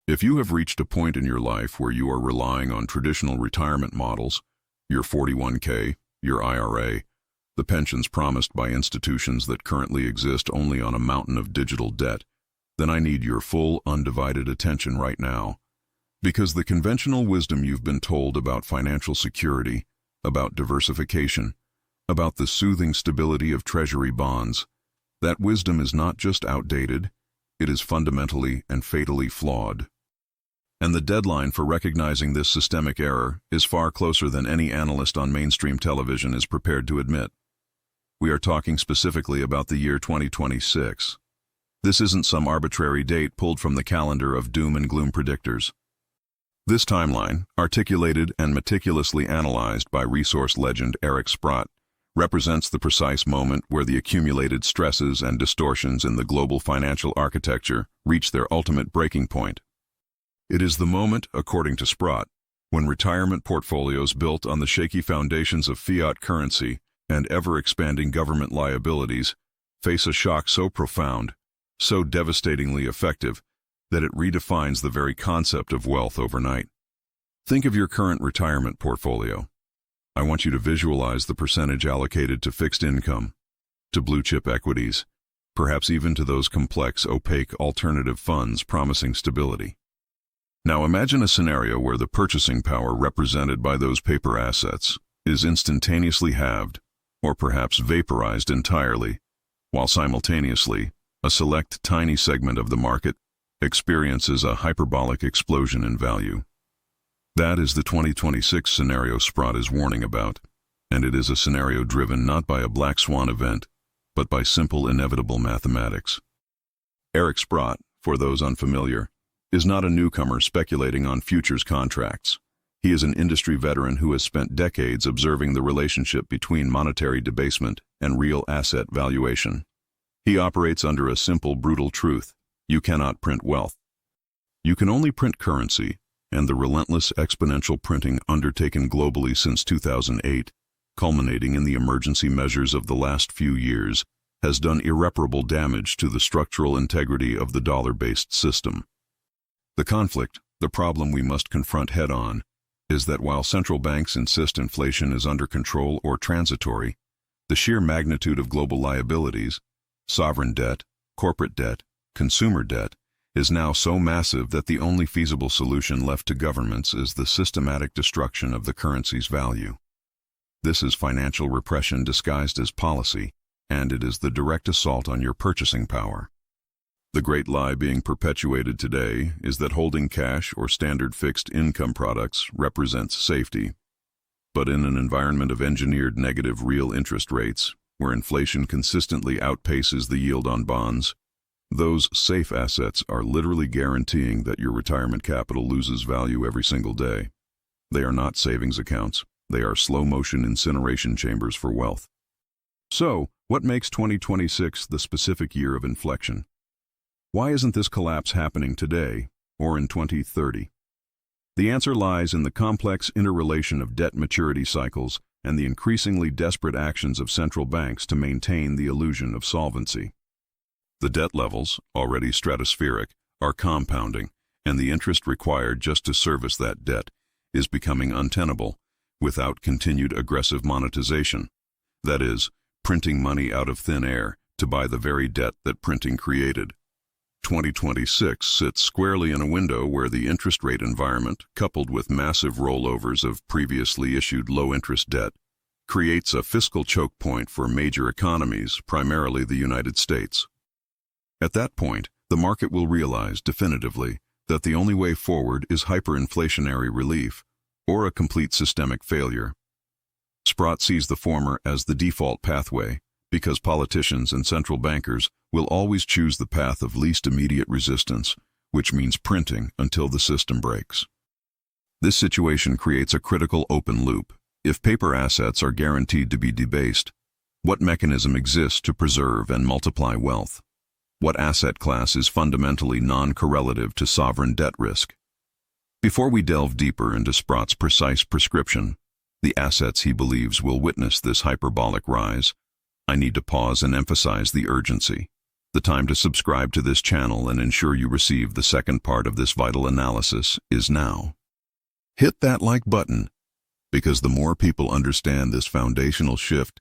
If you have reached a point in your life where you are relying on traditional retirement models, your 401k, your IRA, the pensions promised by institutions that currently exist only on a mountain of digital debt, then I need your full, undivided attention right now. Because the conventional wisdom you've been told about financial security, about diversification, about the soothing stability of treasury bonds, that wisdom is not just outdated, it is fundamentally and fatally flawed. And the deadline for recognizing this systemic error is far closer than any analyst on mainstream television is prepared to admit. We are talking specifically about the year 2026. This isn't some arbitrary date pulled from the calendar of doom and gloom predictors. This timeline, articulated and meticulously analyzed by resource legend Eric Sprott, represents the precise moment where the accumulated stresses and distortions in the global financial architecture reach their ultimate breaking point. It is the moment, according to Sprott, when retirement portfolios built on the shaky foundations of fiat currency and ever-expanding government liabilities face a shock so profound, so devastatingly effective, that it redefines the very concept of wealth overnight. Think of your current retirement portfolio. I want you to visualize the percentage allocated to fixed income, to blue-chip equities, perhaps even to those complex, opaque alternative funds promising stability. Now imagine a scenario where the purchasing power represented by those paper assets is instantaneously halved, or perhaps vaporized entirely, while simultaneously, a select tiny segment of the market experiences a hyperbolic explosion in value. That is the 2026 scenario Sprott is warning about, and it is a scenario driven not by a black swan event, but by simple inevitable mathematics. Eric Sprott, for those unfamiliar, is not a newcomer speculating on futures contracts. He is an industry veteran who has spent decades observing the relationship between monetary debasement and real asset valuation. He operates under a simple, brutal truth: you cannot print wealth. You can only print currency, and the relentless exponential printing undertaken globally since 2008, culminating in the emergency measures of the last few years, has done irreparable damage to the structural integrity of the dollar-based system. The conflict, the problem we must confront head-on, is that while central banks insist inflation is under control or transitory, the sheer magnitude of global liabilities, sovereign debt, corporate debt, consumer debt, is now so massive that the only feasible solution left to governments is the systematic destruction of the currency's value. This is financial repression disguised as policy, and it is the direct assault on your purchasing power. The great lie being perpetuated today is that holding cash or standard fixed income products represents safety. But in an environment of engineered negative real interest rates, where inflation consistently outpaces the yield on bonds, those safe assets are literally guaranteeing that your retirement capital loses value every single day. They are not savings accounts. They are slow-motion incineration chambers for wealth. So, what makes 2026 the specific year of inflection? Why isn't this collapse happening today or in 2030? The answer lies in the complex interrelation of debt maturity cycles and the increasingly desperate actions of central banks to maintain the illusion of solvency. The debt levels, already stratospheric, are compounding, and the interest required just to service that debt is becoming untenable without continued aggressive monetization. That is, printing money out of thin air to buy the very debt that printing created. 2026 sits squarely in a window where the interest rate environment, coupled with massive rollovers of previously issued low-interest debt, creates a fiscal choke point for major economies, primarily the United States. At that point, the market will realize definitively that the only way forward is hyperinflationary relief, or a complete systemic failure. Sprott sees the former as the default pathway, because politicians and central bankers will always choose the path of least immediate resistance, which means printing until the system breaks. This situation creates a critical open loop. If paper assets are guaranteed to be debased, what mechanism exists to preserve and multiply wealth? What asset class is fundamentally non-correlative to sovereign debt risk? Before we delve deeper into Sprott's precise prescription, the assets he believes will witness this hyperbolic rise, I need to pause and emphasize the urgency. The time to subscribe to this channel and ensure you receive the second part of this vital analysis is now. Hit that like button, because the more people understand this foundational shift,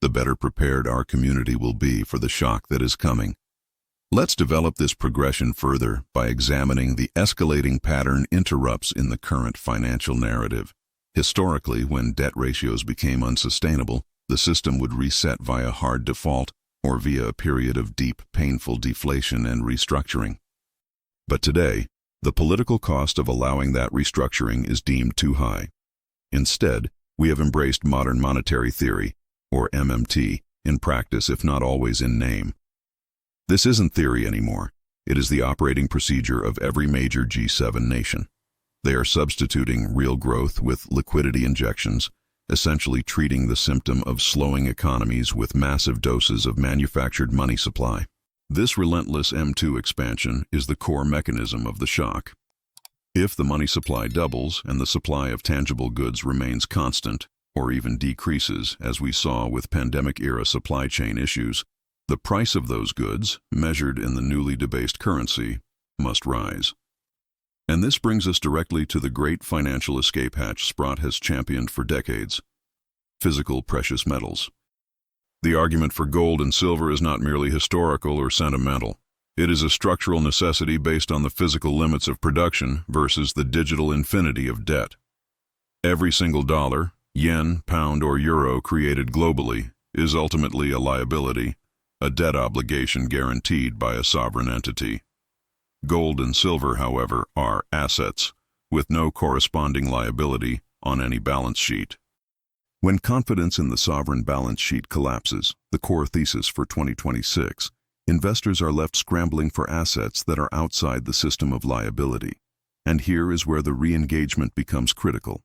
the better prepared our community will be for the shock that is coming. Let's develop this progression further by examining the escalating pattern interrupts in the current financial narrative. Historically, when debt ratios became unsustainable, the system would reset via hard default or via a period of deep, painful deflation and restructuring. But today, the political cost of allowing that restructuring is deemed too high. Instead, we have embraced modern monetary theory, or MMT, in practice if not always in name. This isn't theory anymore. It is the operating procedure of every major G7 nation. They are substituting real growth with liquidity injections, essentially treating the symptom of slowing economies with massive doses of manufactured money supply. This relentless M2 expansion is the core mechanism of the shock. If the money supply doubles and the supply of tangible goods remains constant, or even decreases, as we saw with pandemic-era supply chain issues, the price of those goods, measured in the newly debased currency, must rise. And this brings us directly to the great financial escape hatch Sprott has championed for decades: physical precious metals. The argument for gold and silver is not merely historical or sentimental. It is a structural necessity based on the physical limits of production versus the digital infinity of debt. Every single dollar, yen, pound, or euro created globally is ultimately a liability, a debt obligation guaranteed by a sovereign entity. Gold and silver, however, are assets, with no corresponding liability on any balance sheet. When confidence in the sovereign balance sheet collapses, the core thesis for 2026, investors are left scrambling for assets that are outside the system of liability. And here is where the re-engagement becomes critical.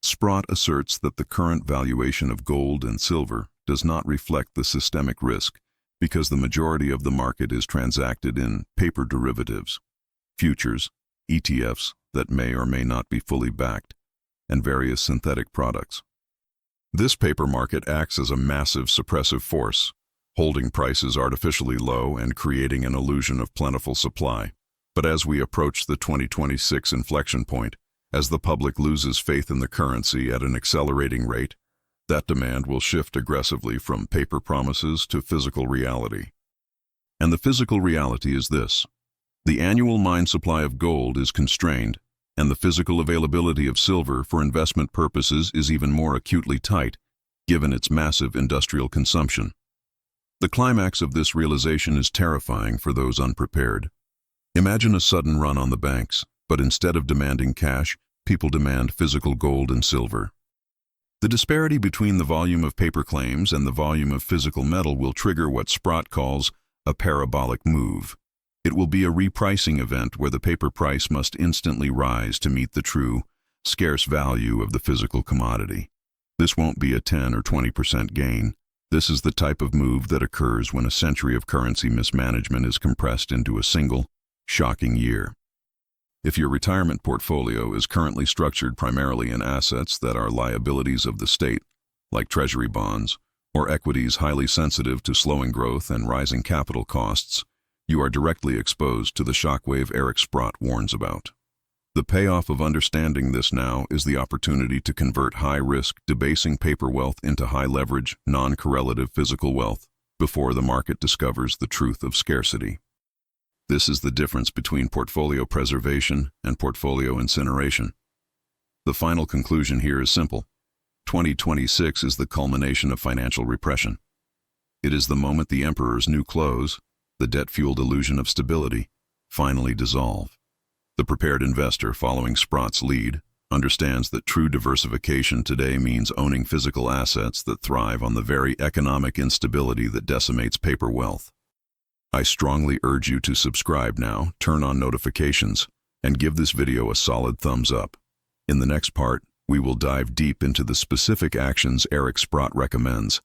Sprott asserts that the current valuation of gold and silver does not reflect the systemic risk, because the majority of the market is transacted in paper derivatives, futures, ETFs that may or may not be fully backed, and various synthetic products. This paper market acts as a massive suppressive force, holding prices artificially low and creating an illusion of plentiful supply. But as we approach the 2026 inflection point, as the public loses faith in the currency at an accelerating rate, that demand will shift aggressively from paper promises to physical reality. And the physical reality is this: the annual mine supply of gold is constrained, and the physical availability of silver for investment purposes is even more acutely tight, given its massive industrial consumption. The climax of this realization is terrifying for those unprepared. Imagine a sudden run on the banks, but instead of demanding cash, people demand physical gold and silver. The disparity between the volume of paper claims and the volume of physical metal will trigger what Sprott calls a parabolic move. It will be a repricing event where the paper price must instantly rise to meet the true, scarce value of the physical commodity. This won't be a 10 or 20% gain. This is the type of move that occurs when a century of currency mismanagement is compressed into a single, shocking year. If your retirement portfolio is currently structured primarily in assets that are liabilities of the state, like treasury bonds, or equities highly sensitive to slowing growth and rising capital costs, you are directly exposed to the shockwave Eric Sprott warns about. The payoff of understanding this now is the opportunity to convert high-risk, debasing paper wealth into high-leverage, non-correlative physical wealth before the market discovers the truth of scarcity. This is the difference between portfolio preservation and portfolio incineration. The final conclusion here is simple. 2026 is the culmination of financial repression. It is the moment the emperor's new clothes, the debt-fueled illusion of stability, finally dissolve. The prepared investor, following Sprott's lead, understands that true diversification today means owning physical assets that thrive on the very economic instability that decimates paper wealth. I strongly urge you to subscribe now, turn on notifications, and give this video a solid thumbs up. In the next part, we will dive deep into the specific actions Eric Sprott recommends,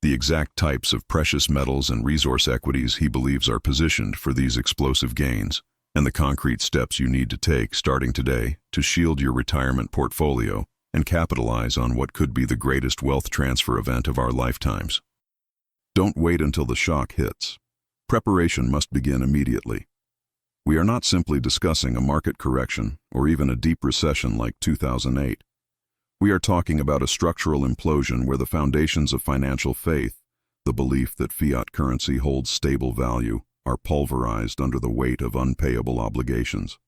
the exact types of precious metals and resource equities he believes are positioned for these explosive gains, and the concrete steps you need to take starting today to shield your retirement portfolio and capitalize on what could be the greatest wealth transfer event of our lifetimes. Don't wait until the shock hits. Preparation must begin immediately. We are not simply discussing a market correction or even a deep recession like 2008. We are talking about a structural implosion where the foundations of financial faith, the belief that fiat currency holds stable value, are pulverized under the weight of unpayable obligations.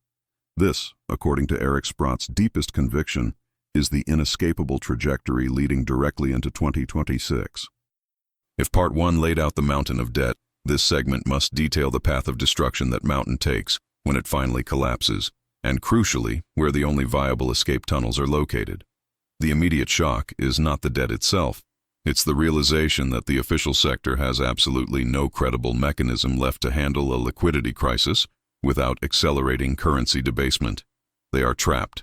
This, according to Eric Sprott's deepest conviction, is the inescapable trajectory leading directly into 2026. If Part 1 laid out the mountain of debt, this segment must detail the path of destruction that mountain takes when it finally collapses, and crucially, where the only viable escape tunnels are located. The immediate shock is not the debt itself. It's the realization that the official sector has absolutely no credible mechanism left to handle a liquidity crisis without accelerating currency debasement. They are trapped.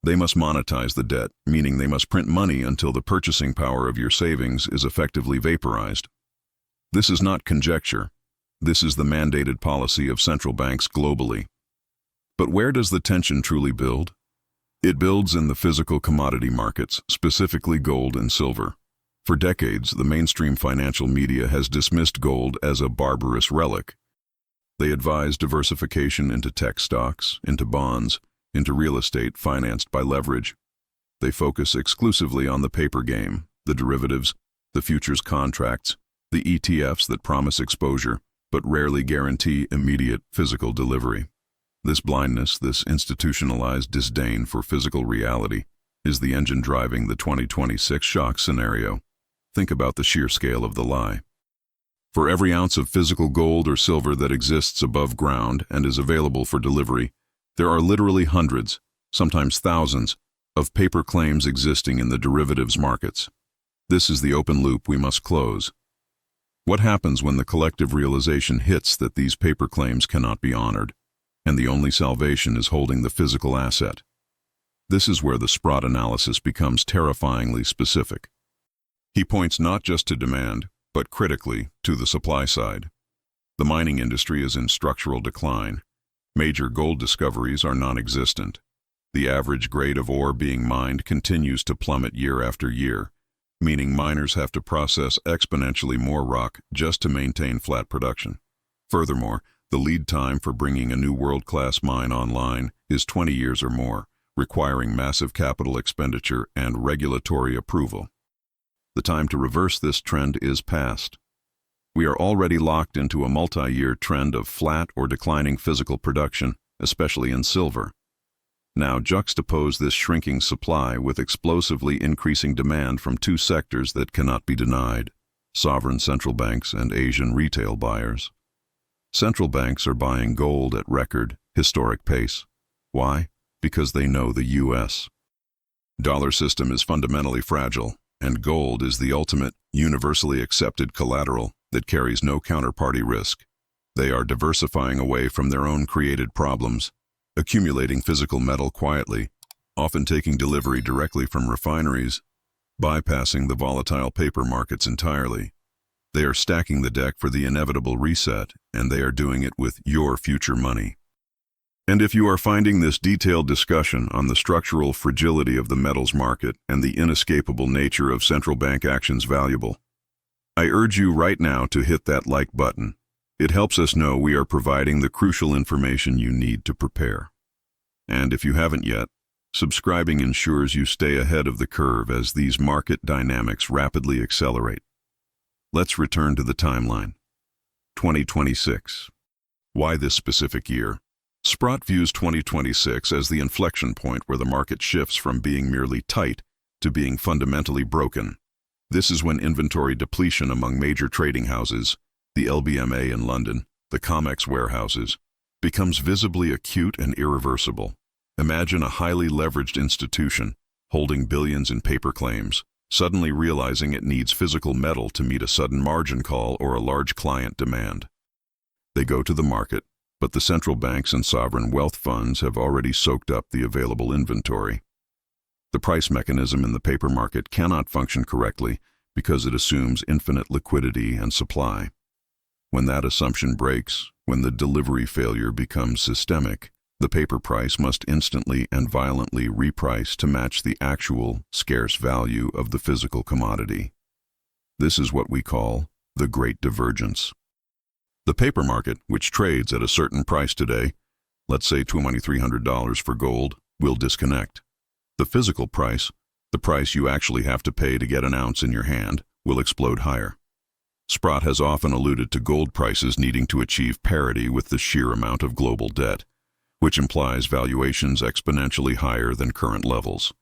They must monetize the debt, meaning they must print money until the purchasing power of your savings is effectively vaporized. This is not conjecture. This is the mandated policy of central banks globally. But where does the tension truly build? It builds in the physical commodity markets, specifically gold and silver. For decades, the mainstream financial media has dismissed gold as a barbarous relic. They advise diversification into tech stocks, into bonds, into real estate financed by leverage. They focus exclusively on the paper game, the derivatives, the futures contracts, the ETFs that promise exposure, but rarely guarantee immediate physical delivery. This blindness, this institutionalized disdain for physical reality, is the engine driving the 2026 shock scenario. Think about the sheer scale of the lie. For every ounce of physical gold or silver that exists above ground and is available for delivery, there are literally hundreds, sometimes thousands, of paper claims existing in the derivatives markets. This is the open loop we must close. What happens when the collective realization hits that these paper claims cannot be honored, and the only salvation is holding the physical asset? This is where the Sprott analysis becomes terrifyingly specific. He points not just to demand, but critically to the supply side. The mining industry is in structural decline. Major gold discoveries are non-existent. The average grade of ore being mined continues to plummet year after year, meaning miners have to process exponentially more rock just to maintain flat production. Furthermore, the lead time for bringing a new world-class mine online is 20 years or more, requiring massive capital expenditure and regulatory approval. The time to reverse this trend is past. We are already locked into a multi-year trend of flat or declining physical production, especially in silver. Now juxtapose this shrinking supply with explosively increasing demand from two sectors that cannot be denied: sovereign central banks and Asian retail buyers. Central banks are buying gold at record, historic pace. Why? Because they know the U.S. dollar system is fundamentally fragile, and gold is the ultimate, universally accepted collateral that carries no counterparty risk. They are diversifying away from their own created problems, accumulating physical metal quietly, often taking delivery directly from refineries, bypassing the volatile paper markets entirely. They are stacking the deck for the inevitable reset, and they are doing it with your future money. And if you are finding this detailed discussion on the structural fragility of the metals market and the inescapable nature of central bank actions valuable, I urge you right now to hit that like button. It helps us know we are providing the crucial information you need to prepare. And if you haven't yet, subscribing ensures you stay ahead of the curve as these market dynamics rapidly accelerate. Let's return to the timeline. 2026. Why this specific year? Sprott views 2026 as the inflection point where the market shifts from being merely tight to being fundamentally broken. This is when inventory depletion among major trading houses, the LBMA in London, the COMEX warehouses, becomes visibly acute and irreversible. Imagine a highly leveraged institution, holding billions in paper claims, suddenly realizing it needs physical metal to meet a sudden margin call or a large client demand. They go to the market, but the central banks and sovereign wealth funds have already soaked up the available inventory. The price mechanism in the paper market cannot function correctly because it assumes infinite liquidity and supply. When that assumption breaks, when the delivery failure becomes systemic, the paper price must instantly and violently reprice to match the actual, scarce value of the physical commodity. This is what we call the Great Divergence. The paper market, which trades at a certain price today, let's say $2,300 for gold, will disconnect. The physical price, the price you actually have to pay to get an ounce in your hand, will explode higher. Sprott has often alluded to gold prices needing to achieve parity with the sheer amount of global debt, which implies valuations exponentially higher than current levels.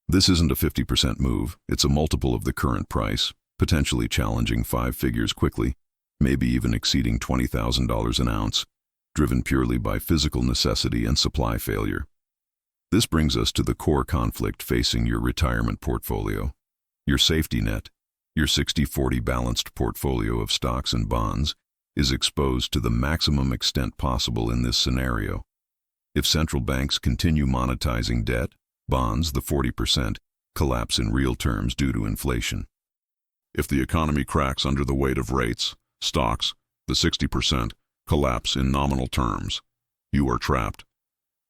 This isn't a 50% move, it's a multiple of the current price, potentially challenging 5 figures quickly, maybe even exceeding $20,000 an ounce, driven purely by physical necessity and supply failure. This brings us to the core conflict facing your retirement portfolio. Your safety net, your 60-40 balanced portfolio of stocks and bonds, is exposed to the maximum extent possible in this scenario. If central banks continue monetizing debt, bonds, the 40%, collapse in real terms due to inflation. If the economy cracks under the weight of rates, stocks, the 60%, collapse in nominal terms. You are trapped.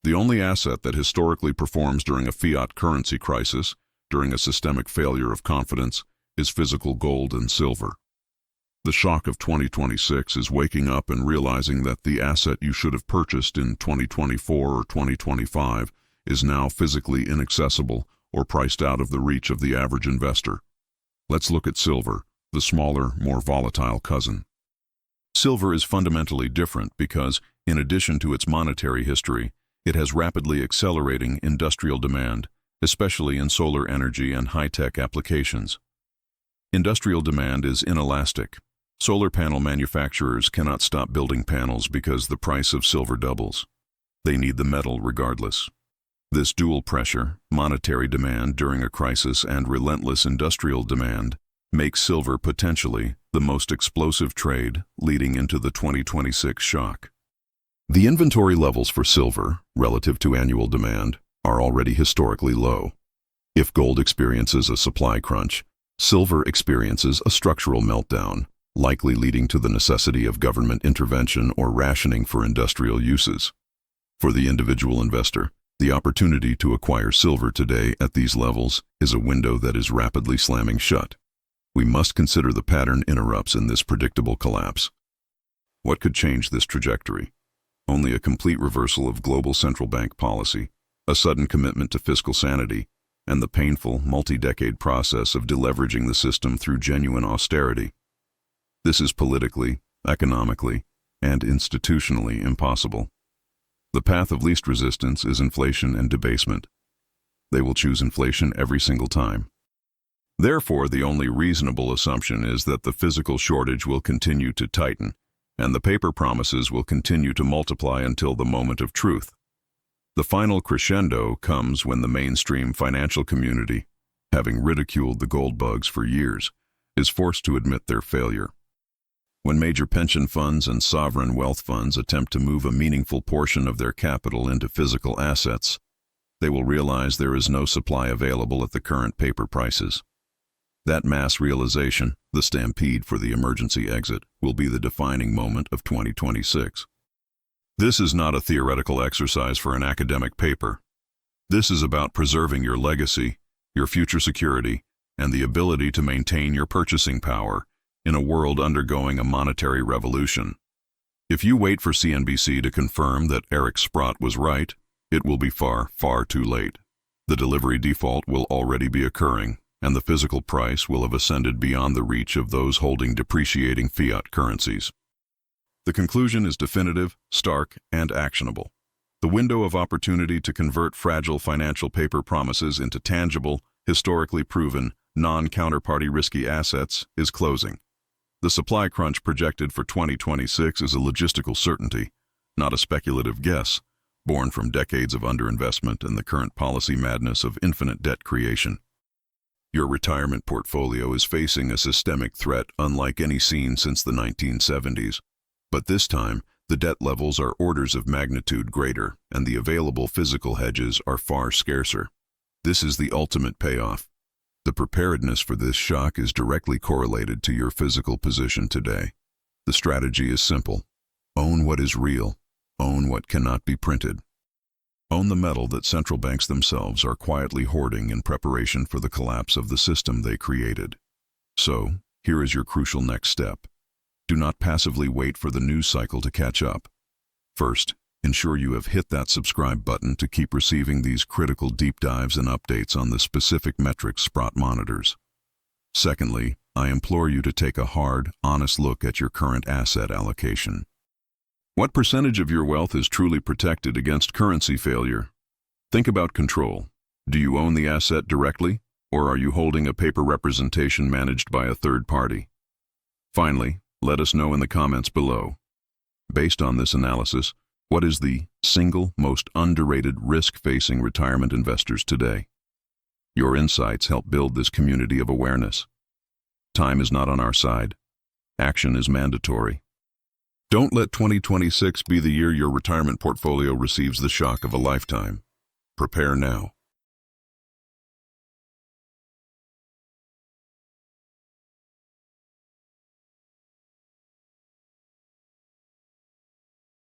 The only asset that historically performs during a fiat currency crisis, during a systemic failure of confidence, is physical gold and silver. The shock of 2026 is waking up and realizing that the asset you should have purchased in 2024 or 2025 is now physically inaccessible or priced out of the reach of the average investor. Let's look at silver, the smaller, more volatile cousin. Silver is fundamentally different because, in addition to its monetary history, it has rapidly accelerating industrial demand, especially in solar energy and high-tech applications. Industrial demand is inelastic. Solar panel manufacturers cannot stop building panels because the price of silver doubles. They need the metal regardless. This dual pressure, monetary demand during a crisis and relentless industrial demand, makes silver potentially the most explosive trade leading into the 2026 shock. The inventory levels for silver, relative to annual demand, are already historically low. If gold experiences a supply crunch, silver experiences a structural meltdown, likely leading to the necessity of government intervention or rationing for industrial uses. For the individual investor, the opportunity to acquire silver today at these levels is a window that is rapidly slamming shut. We must consider the pattern interrupts in this predictable collapse. What could change this trajectory? Only a complete reversal of global central bank policy, a sudden commitment to fiscal sanity, and the painful, multi-decade process of deleveraging the system through genuine austerity. This is politically, economically, and institutionally impossible. The path of least resistance is inflation and debasement. They will choose inflation every single time. Therefore, the only reasonable assumption is that the physical shortage will continue to tighten, and the paper promises will continue to multiply until the moment of truth. The final crescendo comes when the mainstream financial community, having ridiculed the gold bugs for years, is forced to admit their failure. When major pension funds and sovereign wealth funds attempt to move a meaningful portion of their capital into physical assets, they will realize there is no supply available at the current paper prices. That mass realization, the stampede for the emergency exit, will be the defining moment of 2026. This is not a theoretical exercise for an academic paper. This is about preserving your legacy, your future security, and the ability to maintain your purchasing power in a world undergoing a monetary revolution. If you wait for CNBC to confirm that Eric Sprott was right, it will be far, far too late. The delivery default will already be occurring, and the physical price will have ascended beyond the reach of those holding depreciating fiat currencies. The conclusion is definitive, stark, and actionable. The window of opportunity to convert fragile financial paper promises into tangible, historically proven, non-counterparty risky assets is closing. The supply crunch projected for 2026 is a logistical certainty, not a speculative guess, born from decades of underinvestment and the current policy madness of infinite debt creation. Your retirement portfolio is facing a systemic threat unlike any seen since the 1970s. But this time, the debt levels are orders of magnitude greater, and the available physical hedges are far scarcer. This is the ultimate payoff. The preparedness for this shock is directly correlated to your physical position today. The strategy is simple. Own what is real. Own what cannot be printed. Own the metal that central banks themselves are quietly hoarding in preparation for the collapse of the system they created. So, here is your crucial next step. Do not passively wait for the news cycle to catch up. First, ensure you have hit that subscribe button to keep receiving these critical deep dives and updates on the specific metrics Sprott monitors. Secondly, I implore you to take a hard, honest look at your current asset allocation. What percentage of your wealth is truly protected against currency failure? Think about control. Do you own the asset directly, or are you holding a paper representation managed by a third party? Finally, let us know in the comments below. Based on this analysis, what is the single most underrated risk facing retirement investors today? Your insights help build this community of awareness. Time is not on our side. Action is mandatory. Don't let 2026 be the year your retirement portfolio receives the shock of a lifetime. Prepare now.